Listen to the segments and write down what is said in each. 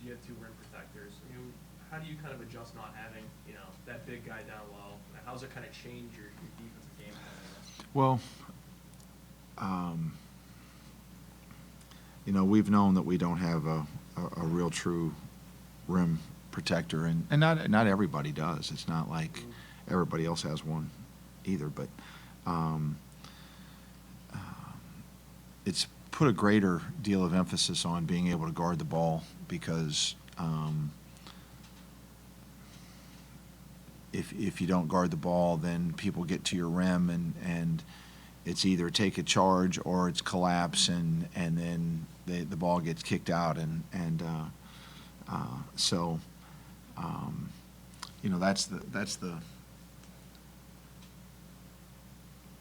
you have two rim protectors. I mean, how do you kind of adjust not having, that big guy down low? How does it kind of change your defensive game plan, I guess? Well, we've known that we don't have a real true rim protector, and not everybody does. It's not like everybody else has one either, but it's put a greater deal of emphasis on being able to guard the ball because if you don't guard the ball, then people get to your rim and it's either take a charge or it's collapse, and then the ball gets kicked out, so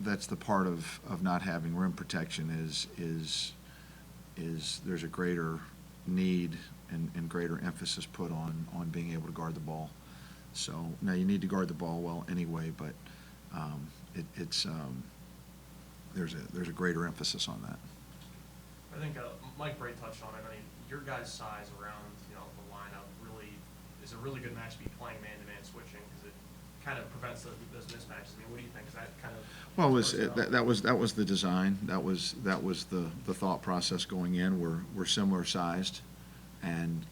that's the part of not having rim protection is there's a greater need and greater emphasis put on being able to guard the ball. So now you need to guard the ball well anyway, but there's a greater emphasis on that. I think Mike Bray touched on it. I mean, your guys' size around the lineup really is a really good match to be playing man-to-man switching because it kind of prevents those mismatches. I mean, what do you think? Is that kind of that was the design. That was the thought process going in. We're similar sized, and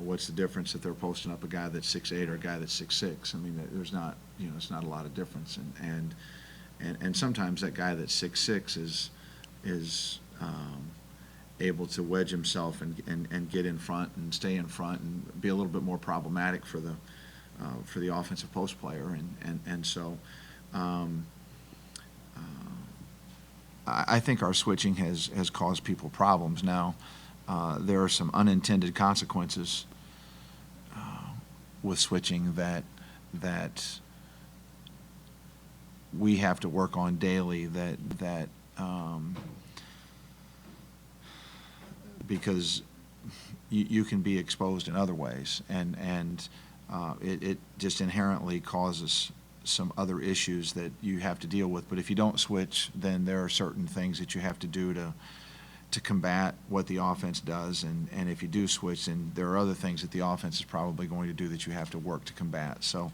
what's the difference if they're posting up a guy that's 6'8" or a guy that's 6'6"? I mean, there's not it's not a lot of difference, and sometimes that guy that's 6'6" is able to wedge himself and get in front and stay in front and be a little bit more problematic for the offensive post player, and so I think our switching has caused people problems. Now there are some unintended consequences with switching that we have to work on daily that because you can be exposed in other ways, and it just inherently causes some other issues that you have to deal with. But if you don't switch, then there are certain things that you have to do to combat what the offense does, and if you do switch, then there are other things that the offense is probably going to do that you have to work to combat. So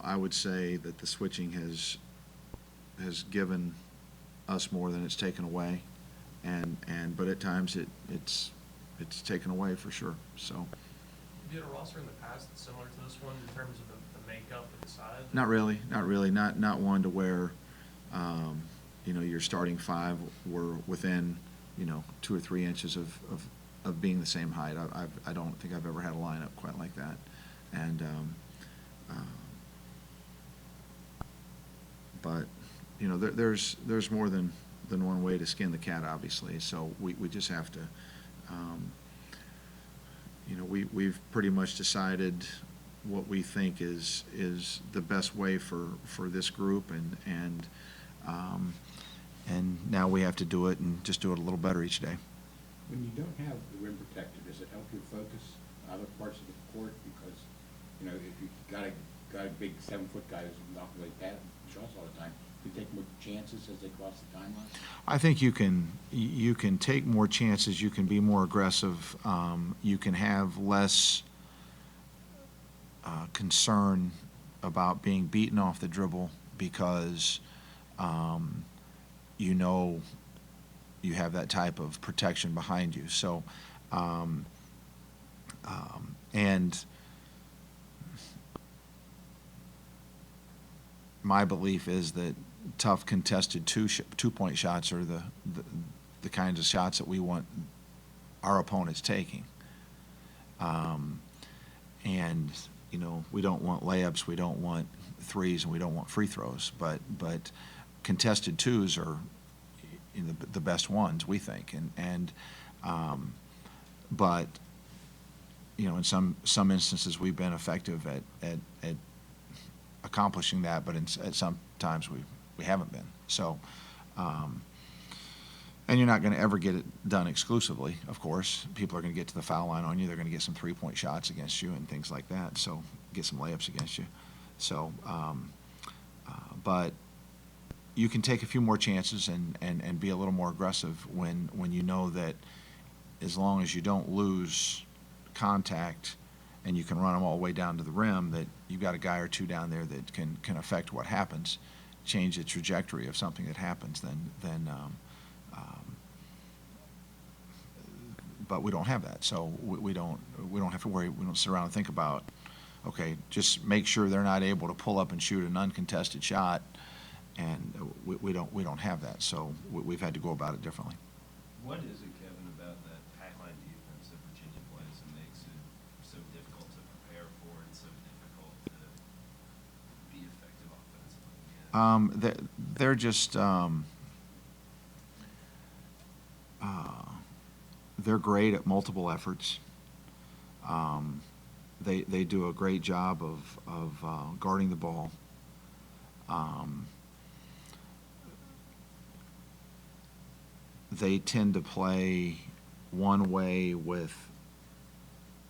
I would say that the switching has given us more than it's taken away, but at times it's taken away for sure. So have you had a roster in the past that's similar to this one in terms of the makeup and the size? Not really. Not one to where your starting five were within 2 or 3 inches of being the same height. I don't think I've ever had a lineup quite like that, and but there's more than one way to skin the cat, obviously. So we just have to we've pretty much decided what we think is the best way for this group, and now we have to do it and just do it a little better each day. When you don't have the rim protector, does it help you focus other parts of the court? Because if you got a big 7-foot guy who's not really bad shots all the time, you take more chances as they cross the timeline? I think you can take more chances. You can be more aggressive. You can have less concern about being beaten off the dribble because you have that type of protection behind you. So and my belief is that tough contested two-point shots are the kinds of shots that we want our opponents taking. And we don't want layups, we don't want threes, and we don't want free throws. But contested twos are the best ones, we think. But in some instances we've been effective at accomplishing that, but at some times we haven't been. So, and you're not going to ever get it done exclusively, of course. People are going to get to the foul line on you. They're going to get some three-point shots against you and things like that. So get some layups against you. So, but you can take a few more chances and be a little more aggressive when you know that as long as you don't lose contact and you can run them all the way down to the rim, that you've got a guy or two down there that can affect what happens, change the trajectory of something that happens, but we don't have that, so we don't have to worry. We don't sit around and think about, okay, just make sure they're not able to pull up and shoot an uncontested shot, and we don't have that, so we've had to go about it differently. What is it, Kevin, about that pack-line defense that Virginia plays that makes it so difficult to prepare for and so difficult to be effective offensively? They're just they're great at multiple efforts. They do a great job of guarding the ball. They tend to play one way with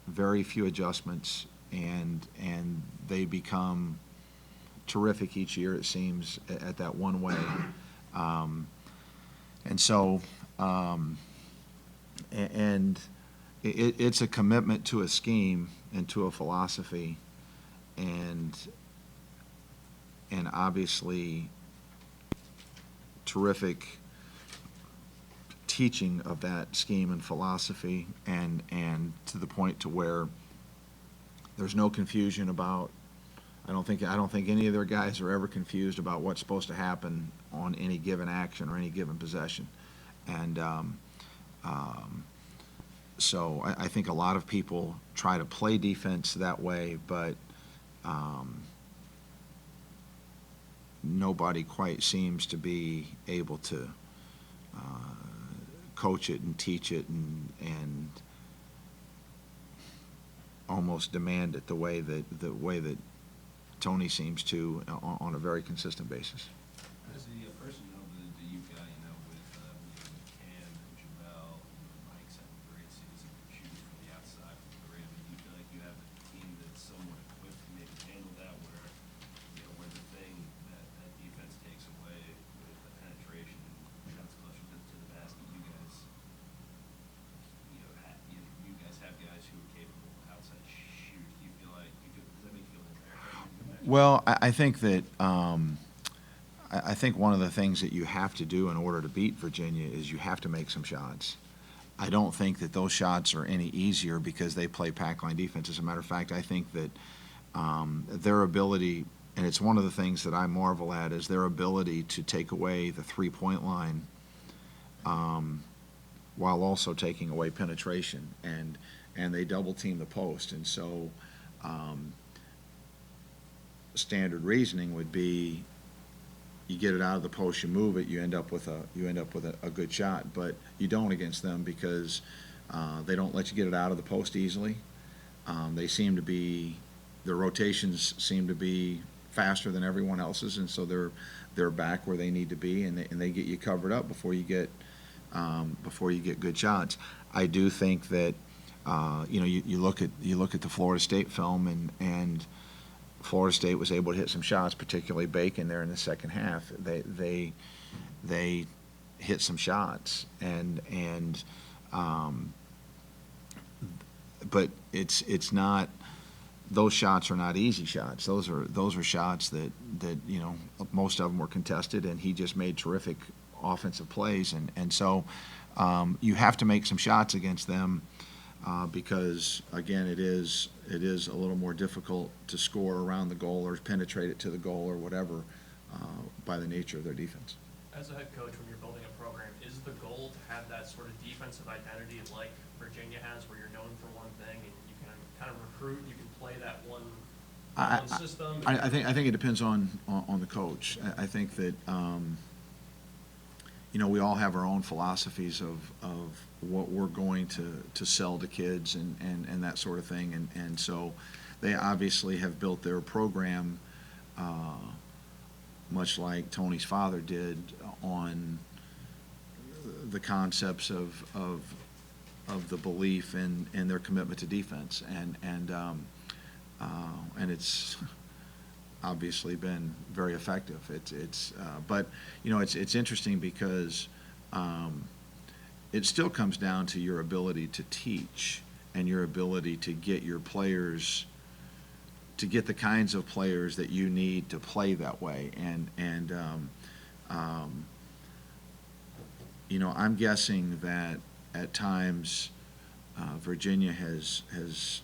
very few adjustments, and they become terrific each year, it seems, at that one way. And so, and it's a commitment to a scheme and to a philosophy, and obviously terrific teaching of that scheme and philosophy, and to the point to where there's no confusion about. I don't think any of their guys are ever confused about what's supposed to happen on any given action or any given possession, and so I think a lot of people try to play defense that way, but nobody quite seems to be able to coach it and teach it and almost demand it the way that Tony seems to on a very consistent basis. As a person, the youth guy, with Cam and Jamel, Mike's having a great season, shooting from the outside from the rim. Do you feel like you have a team that's somewhat equipped to maybe handle that, where the thing that defense takes away with the penetration and shots closer to the basket, you guys have guys who are capable of outside shooters. Do you feel like does that make you feel better? Well, I think that I think one of the things that you have to do in order to beat Virginia is you have to make some shots. I don't think that those shots are any easier because they play pack line defense. As a matter of fact, I think that their ability, and it's one of the things that I marvel at, is their ability to take away the three-point line while also taking away penetration, and they double team the post, and so standard reasoning would be you get it out of the post, you move it, you end up with a good shot, but you don't against them because they don't let you get it out of the post easily. They seem to be, their rotations seem to be faster than everyone else's, and so they're back where they need to be, and they get you covered up before you get good shots. I do think that you look at the Florida State film, and Florida State was able to hit some shots, particularly Bacon there in the second half. They hit some shots, but it's not. Those shots are not easy shots. Those are shots that most of them were contested, and he just made terrific offensive plays, and so you have to make some shots against them. Because again, it is a little more difficult to score around the goal or penetrate it to the goal or whatever by the nature of their defense. As a head coach, when you're building a program, is the goal to have that sort of defensive identity like Virginia has, where you're known for one thing and you can kind of recruit, you can play that one system? I think it depends on the coach. I think that we all have our own philosophies of what we're going to sell to kids and that sort of thing, and so they obviously have built their program much like Tony's father did on the concepts of the belief and their commitment to defense, and it's obviously been very effective. But it's interesting because it still comes down to your ability to teach and your ability to get your players, to get the kinds of players that you need to play that way. I'm guessing that at times Virginia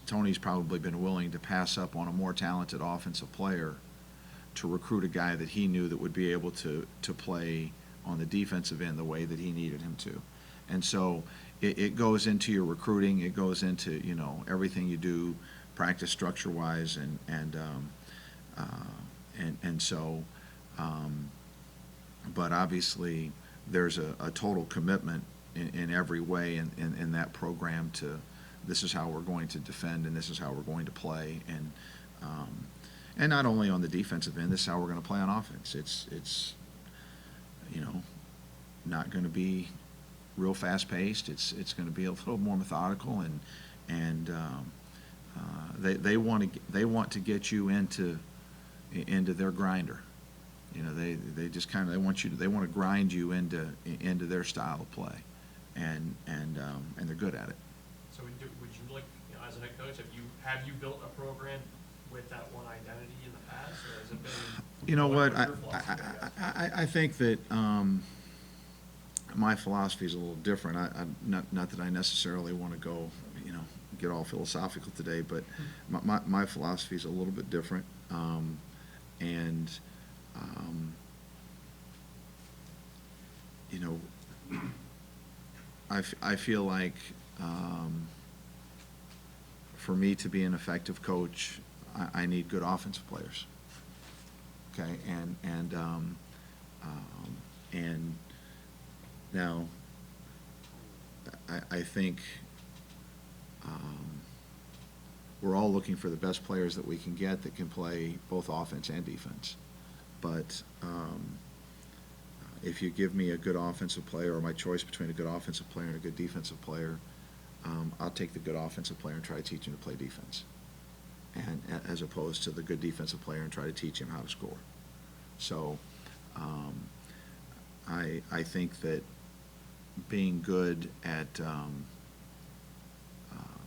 Tony's probably been willing to pass up on a more talented offensive player to recruit a guy that he knew that would be able to play on the defensive end the way that he needed him to. And so it goes into your recruiting, it goes into, everything you do, practice structure-wise, but obviously there's a total commitment in every way in that program to this is how we're going to defend and this is how we're going to play, and not only on the defensive end, this is how we're going to play on offense. It's not going to be real fast-paced. It's going to be a little more methodical, and they want to get you into their grinder. They just kind of they want to grind you into their style of play, and they're good at it. So would you like, as a head coach, have you built a program with that one identity in the past, or has it been? You know what? What's your philosophy, I guess? I think that my philosophy is a little different. Not that I necessarily want to go, get all philosophical today, but my philosophy is a little bit different, I feel like for me to be an effective coach, I need good offensive players. Okay, and now I think we're all looking for the best players that we can get that can play both offense and defense. But if you give me a good offensive player, or my choice between a good offensive player and a good defensive player, I'll take the good offensive player and try to teach him to play defense, and as opposed to the good defensive player and try to teach him how to score. So I think that being good at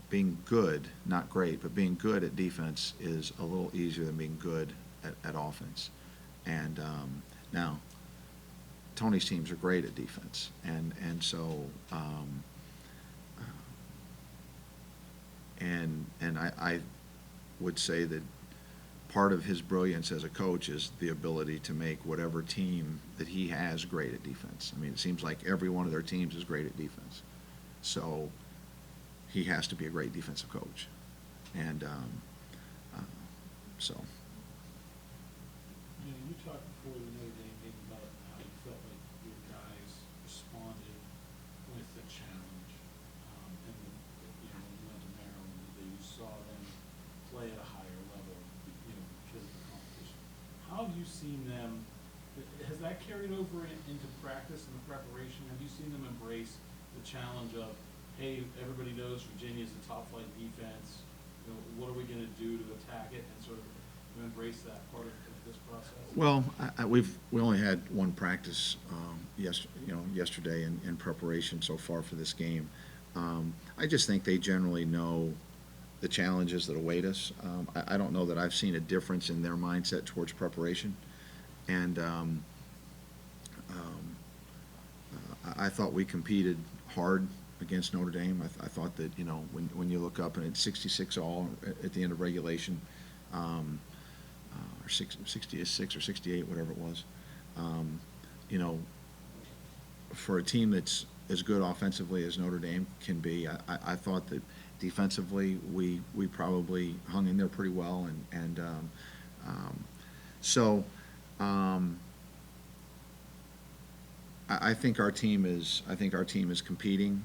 being good, not great, but being good at defense is a little easier than being good at offense. And now, Tony's teams are great at defense, and so I would say that part of his brilliance as a coach is the ability to make whatever team that he has great at defense. I mean, it seems like every one of their teams is great at defense. So he has to be a great defensive coach. And so. You talked before the Notre Dame game about how you felt like your guys responded with the challenge. And when you went to Maryland, that you saw them play at a higher level, because of the competition. How have you seen them? Has that carried over into practice and the preparation? Have you seen them embrace the challenge of, hey, everybody knows Virginia's a top-flight defense. What are we going to do to attack it, and sort of embrace that part of this process? Well, we only had one practice yesterday in preparation so far for this game. I just think they generally know the challenges that await us. I don't know that I've seen a difference in their mindset towards preparation, and I thought we competed hard against Notre Dame. I thought that when you look up and it's 66 all at the end of regulation, or 66 or 68, whatever it was, for a team that's as good offensively as Notre Dame can be, I thought that defensively we probably hung in there pretty well, so I think our team is competing,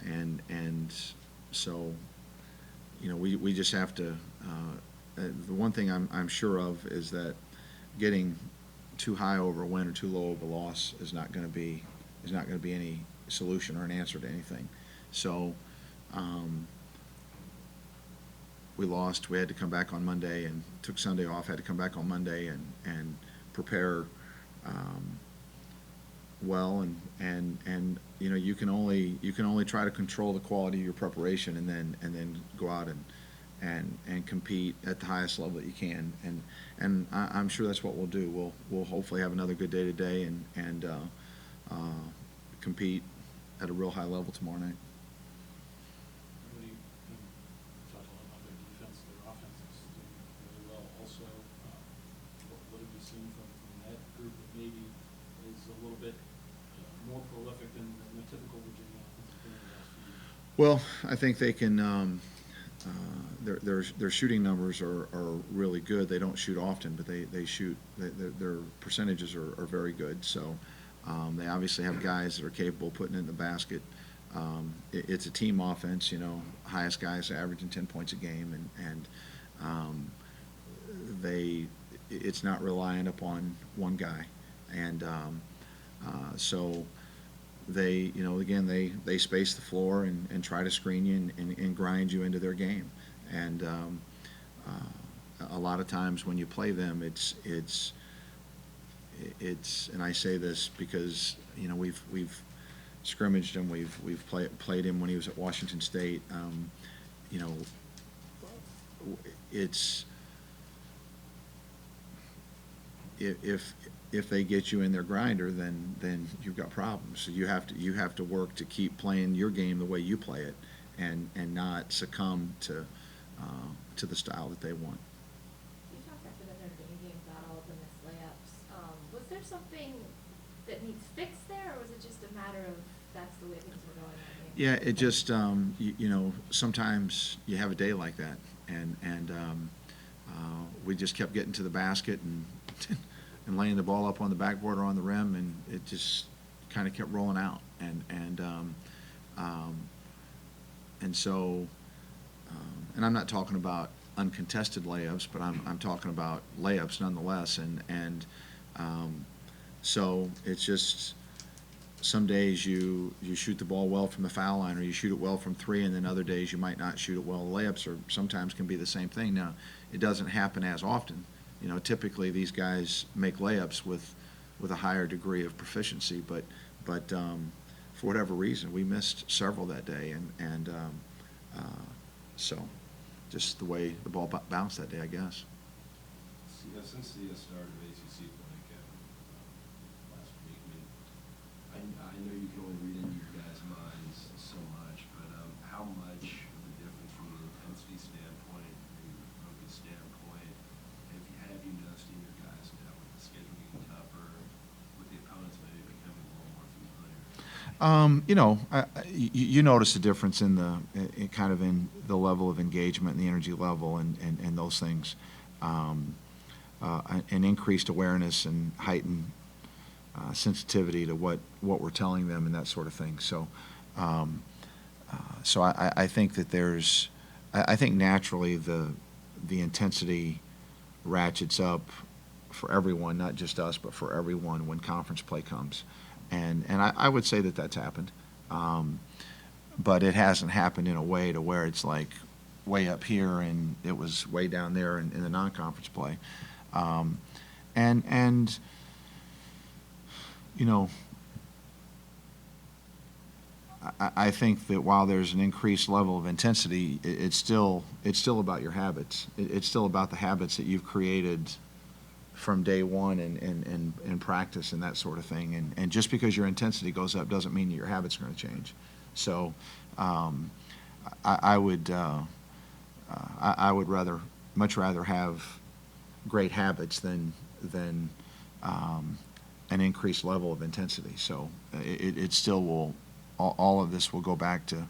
and so we just have to. The one thing I'm sure of is that getting too high over a win or too low over a loss is not going to be any solution or an answer to anything. So we lost. We had to come back on Monday and took Sunday off, had to come back on Monday and prepare well, and you know, you can only try to control the quality of your preparation and then go out and compete at the highest level that you can, and I'm sure that's what we'll do. We'll hopefully have another good day today and compete at a real high level tomorrow night. Everybody, talked a lot about their defense, their offense is doing really well also. What have you seen from that group that maybe is a little bit more prolific than the typical Virginia offensive team in the last few years? Well, I think they can. Their shooting numbers are really good. They don't shoot often, but they shoot. Their percentages are very good. So they obviously have guys that are capable of putting it in the basket. It's a team offense. You know, highest guys averaging 10 points a game, and it's not reliant upon one guy, and so they, you know, again, they space the floor and try to screen you and grind you into their game. And a lot of times when you play them, it's and I say this because, you know, we've scrimmaged him, we've played him when he was at Washington State. You know, it's if they get you in their grinder, then you've got problems. So you have to work to keep playing your game the way you play it, and not succumb to the style that they want. You talked after the Notre Dame game about all of the missed layups. Was there something that needs fixed there, or was it just a matter of that's the way things were going? Yeah, it just you know, sometimes you have a day like that, and we just kept getting to the basket and and laying the ball up on the backboard or on the rim, and it just kind of kept rolling out, and so and I'm not talking about uncontested layups, but I'm talking about layups nonetheless, and so it's just some days you shoot the ball well from the foul line, or you shoot it well from three, and then other days you might not shoot it well. Layups are sometimes can be the same thing. Now, it doesn't happen as often. You know, typically these guys make layups with a higher degree of proficiency, but for whatever reason, we missed several that day, and so just the way the ball bounced that day, I guess. Since the start of ACC play, Kevin, last week, I know you can only read into your guys' minds so much, but how much of a difference from an intensity standpoint, maybe a focus standpoint, have you noticed in your guys now with the schedule getting tougher, with the opponents maybe becoming a little more familiar? You know, you notice a difference in the level of engagement and the energy level and those things, an increased awareness and heightened sensitivity to what we're telling them and that sort of thing. So, I think that I think naturally the intensity ratchets up for everyone, not just us, but for everyone when conference play comes. And I would say that that's happened. But it hasn't happened in a way to where it's like way up here and it was way down there in the non-conference play. And you know, I think that while there's an increased level of intensity, it's still about your habits. It's still about the habits that you've created from day one and practice and that sort of thing. And just because your intensity goes up doesn't mean that your habits are going to change. So I would much rather have great habits than an increased level of intensity. So it still will. All of this will go back to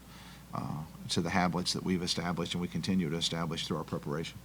the habits that we've established and we continue to establish through our preparation.